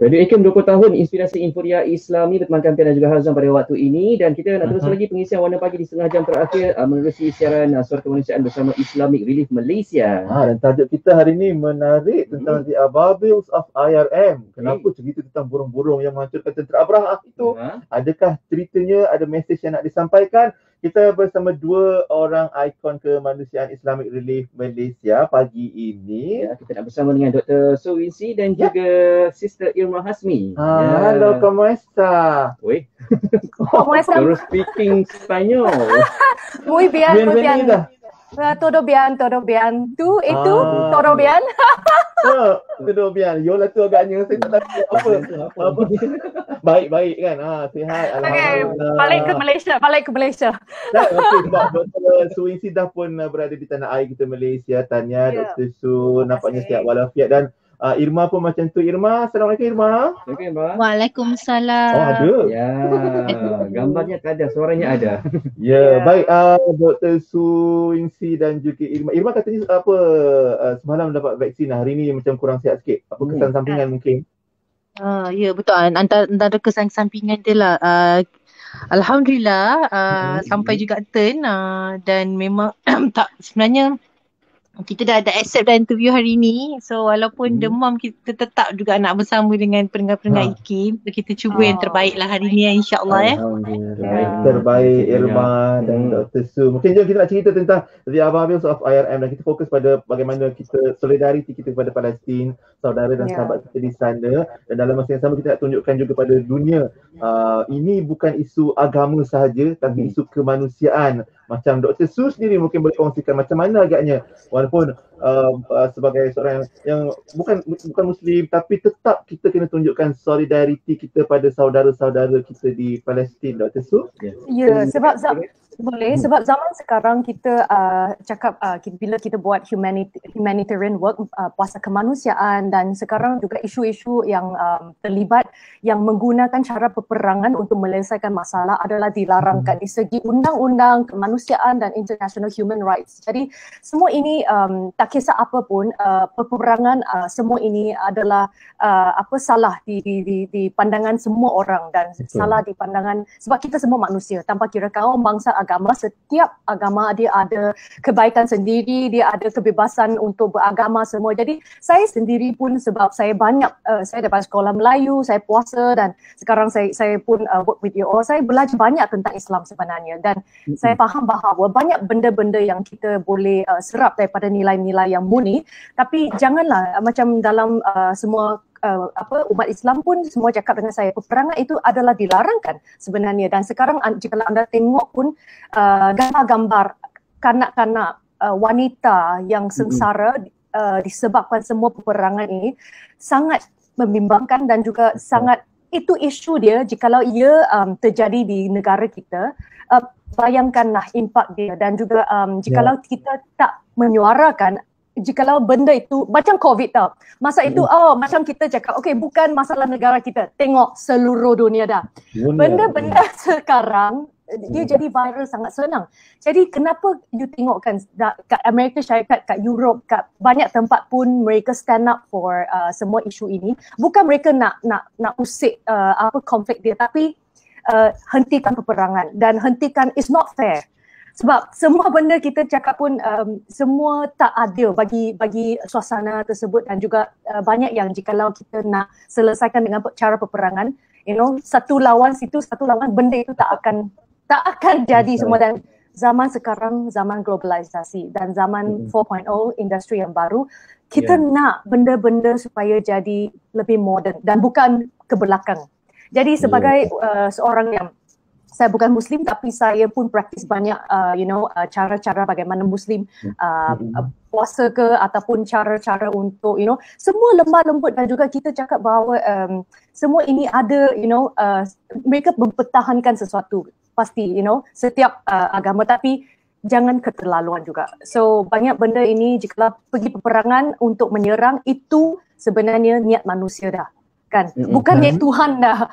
Radio Ikem 20 tahun inspirasi Inforia Islami bertemankan Pian dan juga Hazam pada waktu ini, dan kita nak terus lagi pengisian Warna Pagi di setengah jam terakhir menerusi siaran Suara Kemanusiaan bersama Islamic Relief Malaysia. Dan tajuk kita hari ini menarik tentang The Ababil's of IRM. Kenapa cerita tentang burung-burung yang menghancurkan tentera Abraha itu? Adakah ceritanya ada mesej yang nak disampaikan? Kita bersama dua orang ikon kemanusiaan Islamic Relief Malaysia pagi ini. Kita nak bersama dengan Dr. Suwinsi dan juga Sister Irma Hasmi. Halo, ¿cómo está? Uy, ¿Cómo está? you're speaking Spanyol. Muy bien, muy bien. Bienvenida. Todo bien, todo bien. ¿Tú? ¿Itu? ¿Todo bien? Todo bien. Yola tu agaknya saya tak tahu apa. Baik-baik kan? Sihat. Okay, Alhamdulillah. balik ke Malaysia. Okey, sebab Dr. Suwinsi dah pun berada di tanah air kita Malaysia. Tanya Dr. Su nampaknya sihat walafiat, dan Irma pun macam tu. Irma, Assalamualaikum Irma. Okey, Mbak. Waalaikumsalam. Ada. Ya, gambarnya tak ada, suaranya ada. Baik, Dr. Suwinsi dan juga Irma. Irma katanya apa, semalam dapat vaksin, hari ni macam kurang sihat sikit. Apa kesan sampingan mungkin? Ya, betul. Antara kesan sampingan dia lah. Alhamdulillah sampai juga turn dan memang tak, sebenarnya kita dah ada accept dah interview hari ni. So walaupun demam, kita tetap juga nak bersama dengan pendengar-pendengar IKIM. So, kita cuba yang terbaik lah hari ni, insyaAllah. Alhamdulillah. Terbaik Irma dan Dr. Su. Mungkin jom kita nak cerita tentang The Ababil's of IRM, dan kita fokus pada bagaimana kita solidariti kita kepada Palestin, saudara dan sahabat kita di sana. Dan dalam masa yang sama kita nak tunjukkan juga pada dunia, ini bukan isu agama sahaja, tapi isu kemanusiaan. Macam Dr. Su sendiri mungkin boleh kongsikan macam mana agaknya, walaupun sebagai seorang yang bukan Muslim, tapi tetap kita kena tunjukkan solidariti kita pada saudara-saudara kita di Palestin, Dr. Su. Ya, sebab sebab zaman sekarang kita cakap bila kita buat humanitarian work, puasa kemanusiaan, dan sekarang juga isu-isu yang terlibat yang menggunakan cara peperangan untuk menyelesaikan masalah adalah dilarangkan di segi undang-undang kemanusiaan dan international human rights. Jadi semua ini tak kisah apa pun, peperangan semua ini adalah salah di pandangan semua orang, dan salah di pandangan, sebab kita semua manusia tanpa kira kaum, bangsa, agama. Setiap agama dia ada kebaikan sendiri, dia ada kebebasan untuk beragama semua. Jadi saya sendiri pun, sebab saya banyak saya dapat sekolah Melayu, saya puasa, dan sekarang saya pun work with you all. Saya belajar banyak tentang Islam sebenarnya, dan saya faham bahawa banyak benda-benda yang kita boleh serap daripada nilai-nilai yang murni. Tapi janganlah macam dalam semua umat Islam pun semua cakap dengan saya, peperangan itu adalah dilarangkan sebenarnya. Dan sekarang jika anda tengok pun gambar-gambar kanak-kanak, wanita yang sengsara disebabkan semua peperangan ini sangat membimbangkan, dan juga sangat, itu isu dia jikalau ia terjadi di negara kita. Bayangkanlah impak dia, dan juga jikalau kita tak menyuarakan, jikalau benda itu macam COVID tau. Masa itu macam kita cakap, okey, bukan masalah negara kita. Tengok seluruh dunia dah. Benda-benda sekarang dia jadi viral sangat senang. Jadi kenapa you tengok kan kat Amerika Syarikat, kat Europe, kat banyak tempat pun mereka stand up for semua isu ini. Bukan mereka nak usik konflik dia, tapi hentikan peperangan dan hentikan, it's not fair. Sebab semua benda kita cakap pun semua tak adil bagi suasana tersebut, dan juga banyak yang jikalau kita nak selesaikan dengan cara peperangan, satu lawan situ, satu lawan, benda itu tak akan jadi semua. Dan zaman sekarang zaman globalisasi dan zaman 4.0 industri yang baru, kita nak benda-benda supaya jadi lebih moden dan bukan ke belakang. Jadi sebagai seorang yang, saya bukan Muslim tapi saya pun praktis banyak cara-cara bagaimana Muslim puasa ke, ataupun cara-cara untuk semua lemah lembut, dan juga kita cakap bahawa semua ini ada mereka mempertahankan sesuatu pasti setiap agama, tapi jangan keterlaluan juga. So banyak benda ini jika pergi peperangan untuk menyerang, itu sebenarnya niat manusia dah. Kan, bukan niat Tuhan dah.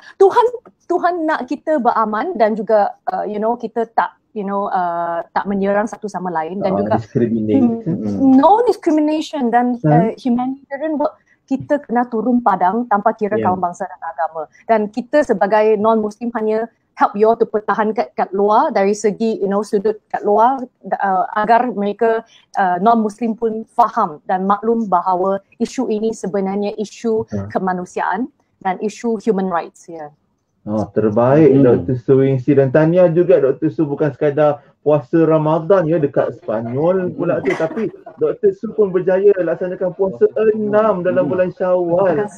Tuhan nak kita beraman, dan juga kita tak tak menyerang satu sama lain, dan juga no discrimination, dan humanitarian work kita kena turun padang tanpa kira kaum bangsa dan agama. Dan kita sebagai non-Muslim hanya help you to pertahankan kat luar dari segi sudut kat luar agar mereka non-Muslim pun faham dan maklum bahawa isu ini sebenarnya isu kemanusiaan dan isu human rights. Oh, terbaik Dr. Su Wingsi, dan tahniah juga Dr. Su, bukan sekadar puasa Ramadan dekat Sepanyol pula tu, tapi Dr. Su pun berjaya laksanakan puasa 6 dalam bulan Syawal.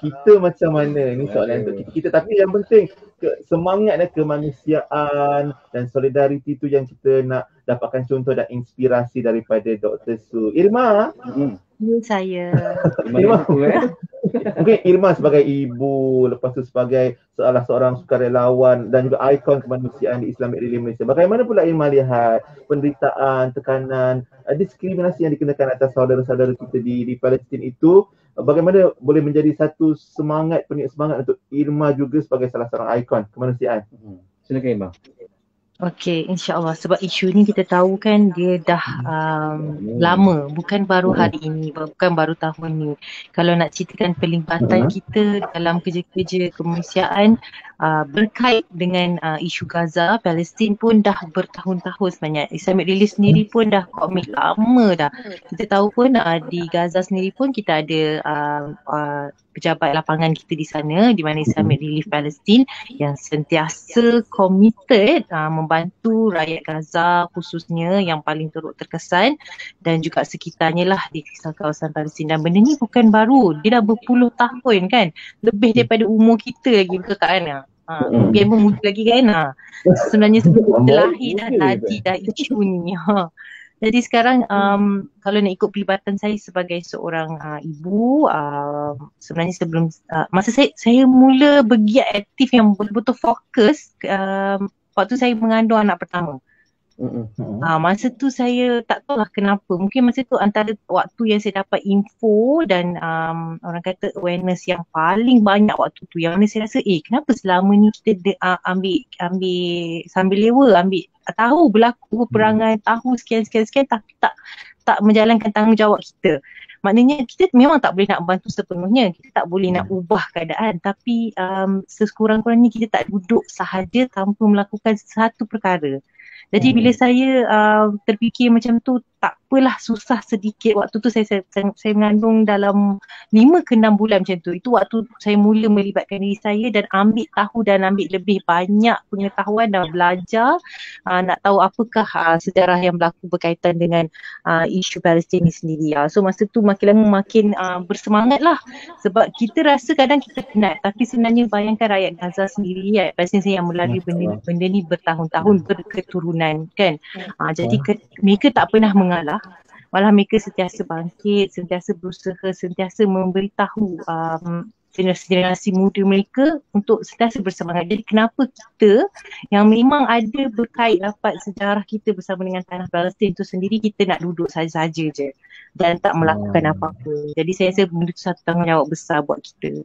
Kita macam mana? Ini soalan untuk kita. Tapi yang penting semangat dan kemanusiaan dan solidariti tu yang kita nak dapatkan contoh dan inspirasi daripada Dr. Su. Irma? Saya. Irma. Mungkin Irma sebagai ibu, lepas tu sebagai salah seorang sukarelawan dan juga ikon kemanusiaan di Islamic Relief Malaysia. Bagaimana pula Irma lihat penderitaan, tekanan, diskriminasi yang dikenakan atas saudara-saudara kita di Palestin itu? Bagaimana boleh menjadi satu semangat, peniup semangat untuk Irma juga sebagai salah seorang ikon kemanusiaan? Silakan Irma. Okey, insyaAllah. Sebab isu ni kita tahu kan dia dah lama. Bukan baru hari ini, bukan baru tahun ni. Kalau nak ceritakan pelibatan kita dalam kerja-kerja kemanusiaan berkait dengan isu Gaza, Palestin pun dah bertahun-tahun sebenarnya. Islamic Relief sendiri pun dah komit lama dah. Kita tahu pun di Gaza sendiri pun kita ada pejabat lapangan kita di sana, di mana Islamic Relief Palestin yang sentiasa committed membantu rakyat Gaza khususnya yang paling teruk terkesan dan juga sekitarnya lah di kawasan Palestin. Dan benda ni bukan baru, dia dah berpuluh tahun kan, lebih daripada umur kita lagi kan. Biar muda lagi kan. Sebenarnya sebelum kita lahir dah tadi dah isu ni. Jadi sekarang kalau nak ikut pelibatan saya sebagai seorang ibu, sebenarnya sebelum masa saya mula bergiat aktif yang betul-betul fokus waktu saya mengandung anak pertama. Masa tu saya tak tahulah kenapa. Mungkin masa tu antara waktu yang saya dapat info dan orang kata awareness yang paling banyak waktu tu, yang mana saya rasa kenapa selama ni kita ambil sambil lewa, tahu berlaku perangai, tahu sekian tapi tak menjalankan tanggungjawab kita. Maknanya kita memang tak boleh nak bantu sepenuhnya, kita tak boleh nak ubah keadaan, tapi sekurang-kurangnya kita tak duduk sahaja tanpa melakukan satu perkara. Jadi bila saya terfikir macam tu, tak apalah susah sedikit. Waktu tu saya mengandung dalam 5 ke 6 bulan macam tu. Itu waktu saya mula melibatkan diri saya dan ambil tahu dan ambil lebih banyak pengetahuan dan belajar nak tahu apakah sejarah yang berlaku berkaitan dengan isu Palestin ni sendiri. So masa tu makin lama makin bersemangat lah. Sebab kita rasa kadang kita penat, tapi sebenarnya bayangkan rakyat Gaza sendiri, Palestin yang melalui benda ni bertahun-tahun berketurunan kan. Jadi mereka tak pernah mengalah, malah mereka sentiasa bangkit, sentiasa berusaha, sentiasa memberitahu generasi muda mereka untuk sentiasa bersemangat. Jadi kenapa kita yang memang ada berkait rapat sejarah kita bersama dengan tanah Palestin itu sendiri, kita nak duduk saja-saja je dan tak melakukan apa-apa. Jadi saya rasa benda itu satu tanggungjawab besar buat kita.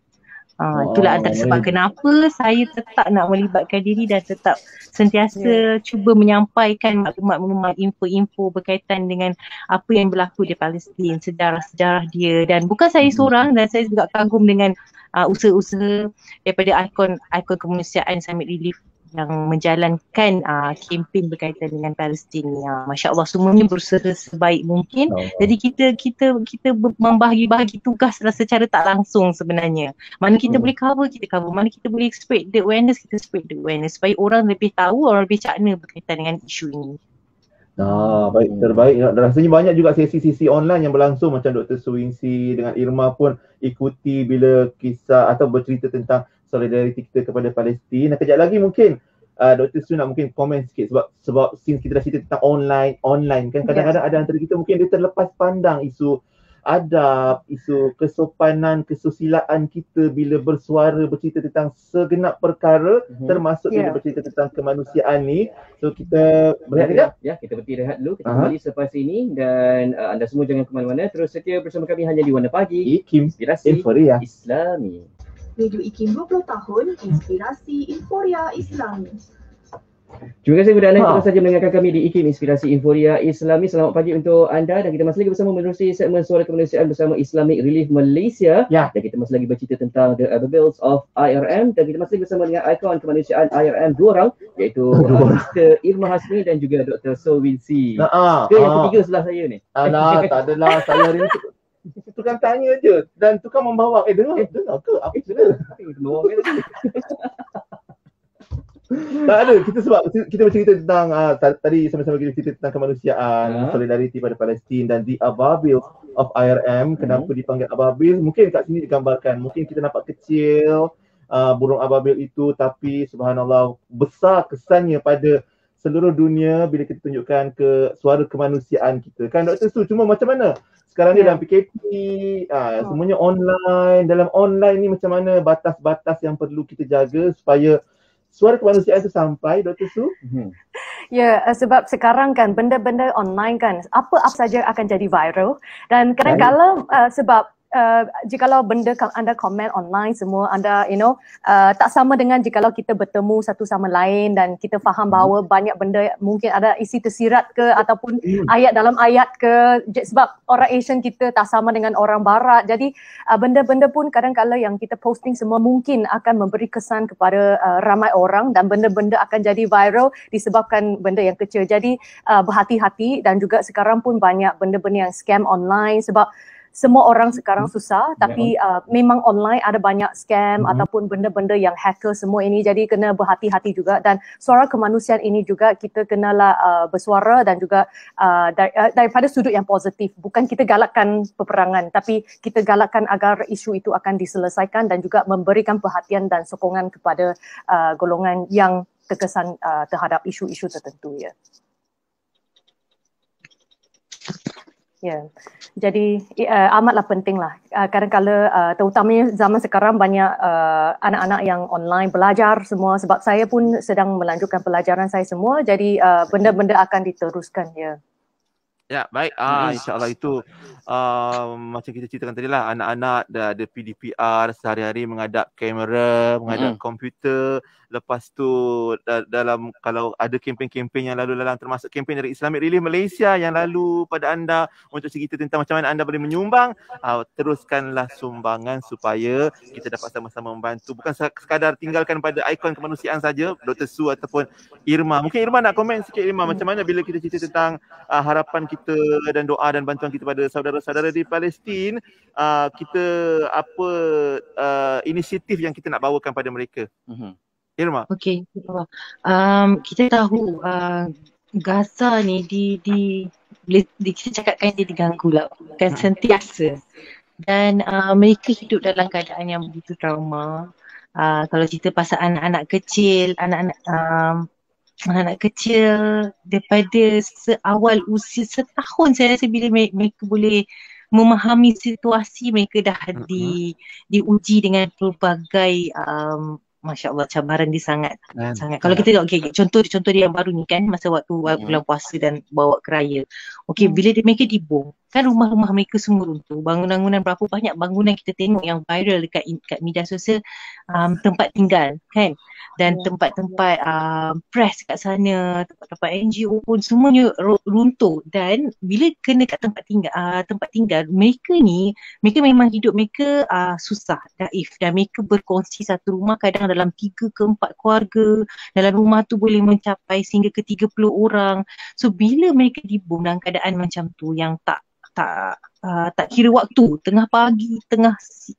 Itulah antara sebab kenapa saya tetap nak melibatkan diri dan tetap sentiasa cuba menyampaikan maklumat-maklumat, info-info berkaitan dengan apa yang berlaku di Palestin, sejarah-sejarah dia. Dan bukan saya seorang, dan saya juga kagum dengan usaha-usaha daripada ikon kemanusiaan Islamic Relief yang menjalankan kempen berkaitan dengan Palestin ni. Masya Allah, semuanya berusaha sebaik mungkin. Jadi kita membahagi tugas secara tak langsung sebenarnya. Mana kita boleh cover, kita cover. Mana kita boleh spread the awareness, kita spread the awareness supaya orang lebih tahu, orang lebih cakna berkaitan dengan isu ini. Baik, terbaik. Rasanya banyak juga sesi-sesi online yang berlangsung macam Dr. Su Wingsi dengan Irma pun ikuti bila kisah atau bercerita tentang solidariti kita kepada Palestin. Kejap lagi mungkin Dr. Su nak mungkin komen sikit sebab since kita dah cerita tentang online kan, kadang-kadang ada antara kita mungkin dia terlepas pandang isu adab, isu kesopanan, kesusilaan kita bila bersuara bercerita tentang segenap perkara termasuk bila bercerita tentang kemanusiaan ni. So kita berehat kejap? Ya, kita berhenti rehat dulu. Kita kembali selepas ini dan anda semua jangan ke mana-mana, terus setia bersama kami hanya di Warna Pagi, Inspirasi Islami. Radio IKIM 20 tahun, Inspirasi Inforia Islami. Terima kasih kepada anda yang terus saja mendengarkan kami di IKIM Inspirasi Inforia Islami. Selamat pagi untuk anda dan kita masih lagi bersama menerusi segmen Suara Kemanusiaan bersama Islamic Relief Malaysia. Dan kita masih lagi bercerita tentang The Ababills of IRM dan kita masih bersama dengan ikon kemanusiaan IRM dua orang iaitu Mr. Irma Hasmi dan juga Dr. So Wincy. Yang ketiga sebelah saya ni. Tak adalah, saya hari ni tukang tanya je dan tukang membawa. Dengar ke? Apa cerita? Tak ada, kita sebab kita bercerita tentang tadi sama-sama kita cerita tentang kemanusiaan, solidariti pada Palestin dan The Ababills of IRM. Kenapa dipanggil Ababil? Mungkin kat sini digambarkan, mungkin kita nampak kecil burung ababil itu, tapi subhanallah besar kesannya pada seluruh dunia bila kita tunjukkan ke suara kemanusiaan kita. Kan Dr. Su, cuma macam mana? Sekarang ni dalam PKP, semuanya online. Dalam online ni macam mana batas-batas yang perlu kita jaga supaya suara kemanusiaan itu sampai, Dr. Su? Ya, sebab sekarang kan benda-benda online kan, apa saja akan jadi viral dan kadang-kadang sebab jikalau benda anda komen online semua anda tak sama dengan jikalau kita bertemu satu sama lain dan kita faham bahawa banyak benda mungkin ada isi tersirat ke ataupun ayat dalam ayat ke, sebab orang Asian kita tak sama dengan orang barat. Jadi benda-benda pun kadang-kadang yang kita posting semua mungkin akan memberi kesan kepada ramai orang dan benda-benda akan jadi viral disebabkan benda yang kecil. Jadi berhati-hati dan juga sekarang pun banyak benda-benda yang scam online sebab semua orang sekarang susah tapi memang online ada banyak scam ataupun benda-benda yang hacker semua ini, jadi kena berhati-hati juga. Dan suara kemanusiaan ini juga kita kenalah bersuara dan juga daripada sudut yang positif, bukan kita galakkan peperangan tapi kita galakkan agar isu itu akan diselesaikan dan juga memberikan perhatian dan sokongan kepada golongan yang terkesan terhadap isu-isu tertentu. Jadi amatlah pentinglah. Kadang-kadang terutamanya zaman sekarang banyak anak-anak yang online belajar semua, sebab saya pun sedang melanjutkan pelajaran saya semua. Jadi benda-benda akan diteruskan. Ya, baik. InsyaAllah itu macam kita ceritakan tadi lah, anak-anak dah ada PDPR sehari-hari menghadap kamera, menghadap komputer. Lepas tu dalam kalau ada kempen-kempen yang lalu dalam, termasuk kempen dari Islamic Relief Malaysia yang lalu pada anda untuk cerita tentang macam mana anda boleh menyumbang, teruskanlah sumbangan supaya kita dapat sama-sama membantu. Bukan sekadar tinggalkan pada ikon kemanusiaan saja, Dr. Su ataupun Irma. Mungkin Irma nak komen sikit, Irma, macam mana bila kita cerita tentang harapan kita dan doa dan bantuan kita pada saudara-saudara di Palestin, kita apa inisiatif yang kita nak bawakan pada mereka? Irma. Okey. Kita tahu Gaza ni kita cakapkan dia diganggu lah, bukan sentiasa. Dan mereka hidup dalam keadaan yang begitu trauma. Kalau cerita pasal anak-anak kecil, anak-anak kecil daripada seawal usia setahun, saya rasa bila mereka boleh memahami situasi, mereka dah diuji dengan pelbagai Masya Allah, cabaran dia sangat. Kalau kita tengok, contoh dia yang baru ni kan, masa waktu bulan puasa dan bawa ke raya. Bila mereka dibom, kan rumah-rumah mereka semua runtuh. Bangunan-bangunan, berapa banyak bangunan kita tengok yang viral dekat media sosial, tempat tinggal kan. Dan tempat-tempat press kat sana, tempat-tempat NGO pun semuanya runtuh. Dan bila kena kat tempat tinggal, mereka memang hidup mereka susah, daif, dan mereka berkongsi satu rumah kadang dalam 3 ke 4 keluarga. Dalam rumah tu boleh mencapai sehingga ke 30 orang. So bila mereka dibom dalam keadaan macam tu yang tak kira waktu, tengah pagi,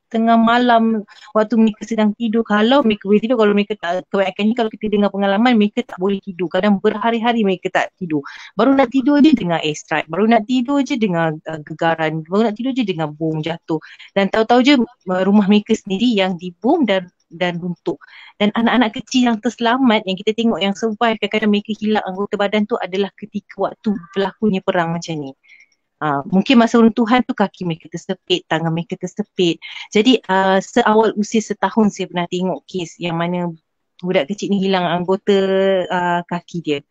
tengah malam, waktu mereka sedang tidur, kalau mereka boleh tidur, kalau mereka tak, kebanyakan ni kalau kita dengar pengalaman, mereka tak boleh tidur, kadang berhari-hari mereka tak tidur, baru nak tidur je dengar airstrike, baru nak tidur je dengar gegaran, baru nak tidur je dengar bom jatuh, dan tahu-tahu je rumah mereka sendiri yang dibom dan runtuh. Dan anak-anak kecil yang terselamat, yang kita tengok yang survive, kadang-kadang mereka hilang anggota badan tu adalah ketika waktu berlakunya perang macam ni. Mungkin masa runtuhan tu kaki mereka tersepit, tangan mereka tersepit. Jadi seawal usia setahun saya pernah tengok kes yang mana budak kecil ni hilang anggota kaki dia.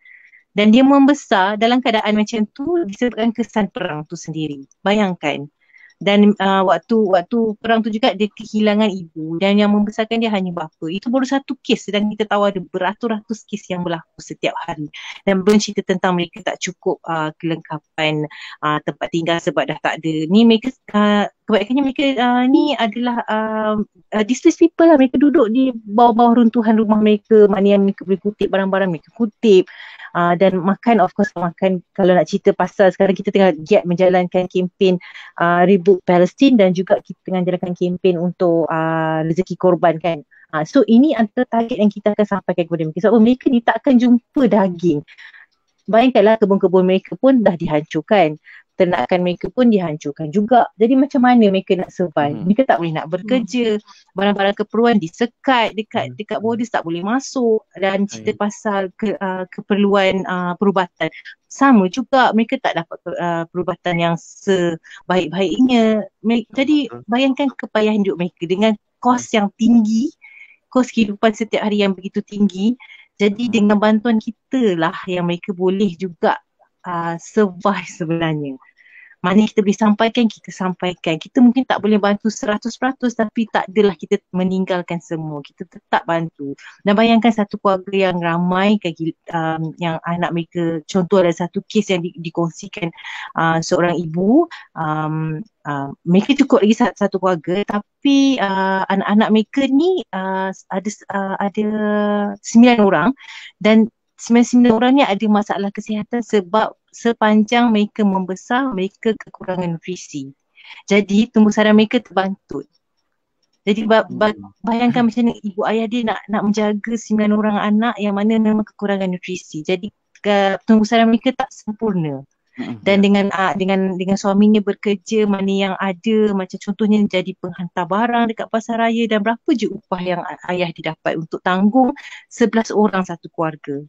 Dan dia membesar dalam keadaan macam tu disebabkan kesan perang tu sendiri. Bayangkan, Dan waktu perang tu juga dia kehilangan ibu dan yang membesarkan dia hanya bapa. Itu baru satu kes dan kita tahu ada beratus-ratus kes yang berlaku setiap hari. Dan belum cerita tentang mereka tak cukup kelengkapan tempat tinggal sebab dah tak ada. Ni mereka kebanyakannya mereka ni adalah displaced people lah. Mereka duduk di bawah-bawah runtuhan rumah mereka. Mana yang mereka boleh kutip barang-barang mereka kutip. Dan makan, of course makan. Kalau nak cerita pasal sekarang kita tengah giat menjalankan kempen Reboot Palestine dan juga kita tengah menjalankan kempen untuk rezeki korban kan. So ini antara target yang kita akan sampaikan kepada mereka. Sebab mereka ni tak akan jumpa daging. Bayangkanlah kebun-kebun mereka pun dah dihancurkan. Ternakan mereka pun dihancurkan juga. Jadi macam mana mereka nak survive? Mereka tak boleh nak bekerja. Barang-barang keperluan disekat dekat borders, tak boleh masuk. Dan cerita pasal keperluan perubatan. Sama juga, mereka tak dapat perubatan yang sebaik-baiknya. Jadi bayangkan kepayahan hidup mereka dengan kos yang tinggi, kos kehidupan setiap hari yang begitu tinggi. Jadi dengan bantuan kita lah yang mereka boleh juga survive sebenarnya. Mana kita boleh sampaikan, kita sampaikan. Kita mungkin tak boleh bantu 100% tapi tak adalah kita meninggalkan semua. Kita tetap bantu. Dan bayangkan satu keluarga yang ramai, yang anak mereka, contoh ada satu kes yang dikongsikan seorang ibu, mereka cukup lagi satu keluarga tapi anak-anak mereka ni ada 9 orang dan 9 orang ni ada masalah kesihatan sebab sepanjang mereka membesar, mereka kekurangan nutrisi. Jadi tumbuh saraf mereka terbantut. Jadi bayangkan macam mana ibu ayah dia nak menjaga 9 orang anak yang mana memang kekurangan nutrisi. Jadi tumbuh saraf mereka tak sempurna. Dan dengan suaminya bekerja, mana yang ada macam contohnya jadi penghantar barang dekat pasar raya dan berapa je upah yang ayah didapat untuk tanggung 11 orang satu keluarga.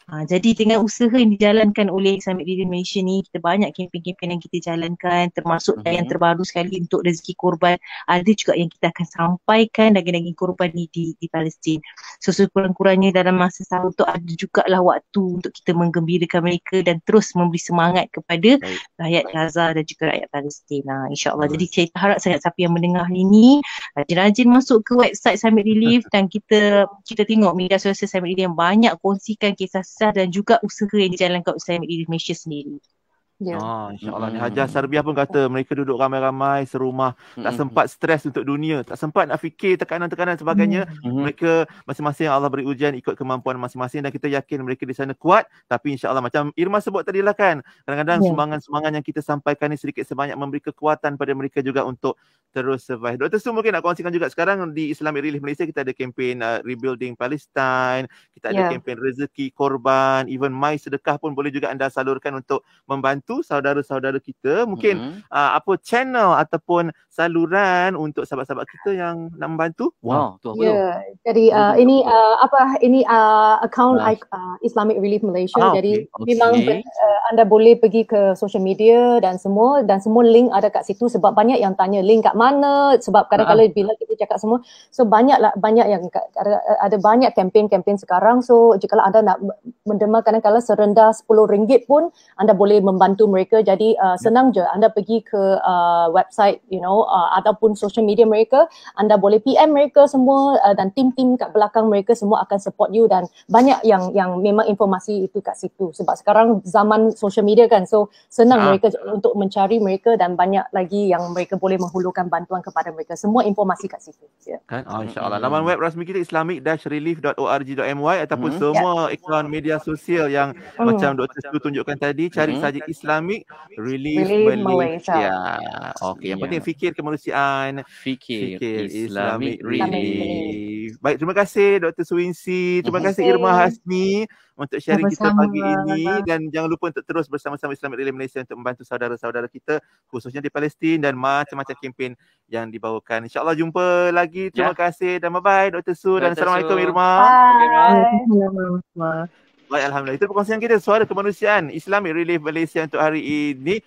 Jadi dengan usaha yang dijalankan oleh Islamic Relief Malaysia ni, kita banyak kempen-kempen yang kita jalankan, termasuk yang terbaru sekali untuk rezeki korban. Ada juga yang kita akan sampaikan daging-daging korban ni di Palestin. So sekurang-kurangnya dalam masa setahun tu ada jugalah waktu untuk kita menggembirakan mereka dan terus memberi semangat kepada rakyat Gaza dan juga rakyat Palestin. InsyaAllah. Jadi saya harap sangat siapa yang mendengar ini rajin-rajin masuk ke website Islamic Relief dan kita tengok media sosial Islamic Relief yang banyak kongsikan kisah dan juga usaha yang dijalankan oleh Islamic Relief Malaysia sendiri. InsyaAllah. Hajar Sarbiah pun kata mereka duduk ramai-ramai serumah, tak sempat stres untuk dunia, tak sempat nak fikir tekanan-tekanan sebagainya. Mereka masing-masing Allah beri ujian ikut kemampuan masing-masing dan kita yakin mereka di sana kuat. Tapi insyaAllah macam Irma sebut tadi lah kan, kadang-kadang sumbangan-sumbangan yang kita sampaikan ni sedikit sebanyak memberi kekuatan pada mereka juga untuk terus survive. Dr. Su mungkin nak kongsikan juga sekarang di Islamic Relief Malaysia kita ada kempen Rebuilding Palestine, kita ada kempen rezeki korban, even My Sedekah pun boleh juga anda salurkan untuk membantu saudara-saudara kita. Mungkin apa channel ataupun saluran untuk sahabat-sahabat kita yang nak membantu? Jadi ini account Islamic Relief Malaysia. Jadi memang anda boleh pergi ke social media dan semua link ada kat situ sebab banyak yang tanya link kat mana sebab kadang-kadang bila kita cakap semua banyak yang ada banyak kempen sekarang. So jika anda nak menderma kadang-kadang serendah RM10 pun anda boleh membantu mereka. Jadi senang je anda pergi ke website ataupun social media mereka, anda boleh PM mereka semua dan tim-tim kat belakang mereka semua akan support you dan banyak yang memang informasi itu kat situ sebab sekarang zaman social media kan, so senang mereka untuk mencari mereka dan banyak lagi yang mereka boleh menghulurkan bantuan kepada mereka. Semua informasi kat situ. Kan? InsyaAllah. Laman web rasmi kita islamic-relief.org.my ataupun semua akaun media sosial yang macam Dr. Su tunjukkan tadi, cari saja Islamic Relief Malaysia. Okey, yang penting fikir kemanusiaan, fikir Islamic Relief. Baik, terima kasih Dr. Suwinsi, terima kasih Irma Hasmi untuk sharing kita pagi ini dan jangan lupa untuk terus bersama-sama Islamic Relief Malaysia untuk membantu saudara-saudara kita khususnya di Palestin dan macam-macam kempen yang dibawakan. InsyaAllah jumpa lagi. Terima kasih dan bye-bye Dr. Su dan Assalamualaikum Irma. Baik, Alhamdulillah. Itu perkongsian kita Suara Kemanusiaan Islamic Relief Malaysia untuk hari ini.